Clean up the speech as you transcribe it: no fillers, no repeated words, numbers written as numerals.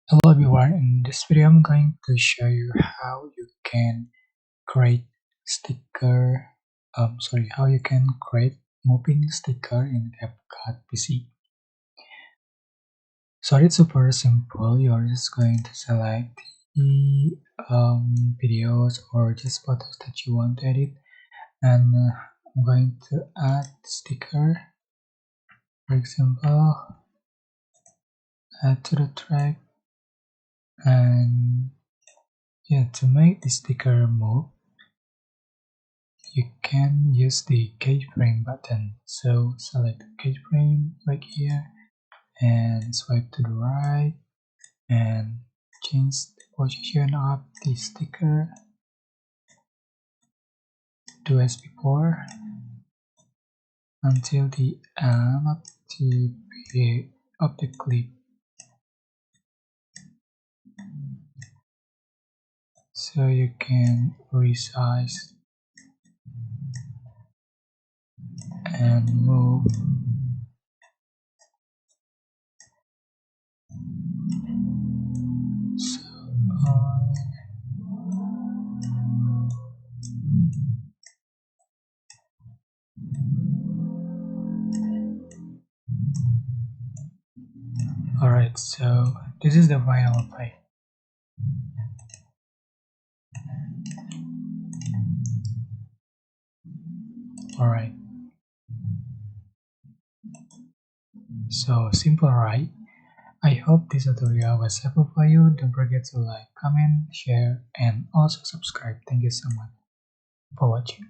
Hello everyone, in this video I'm going to show you how you can create sticker, how you can create moving sticker in CapCut PC. So it's super simple. You're just going to select the videos or just photos that you want to edit, and I'm going to add sticker. For example, add to the track, and to make the sticker move, you can use the keyframe button. So select the keyframe right here and swipe to the right and change the position of the sticker. Do as before until the end of the clip. So you can resize and move. So alright, so this is the final file. Alright, so simple, right? I hope this tutorial was helpful for you. Don't forget to like, comment, share, and also subscribe. Thank you so much for watching.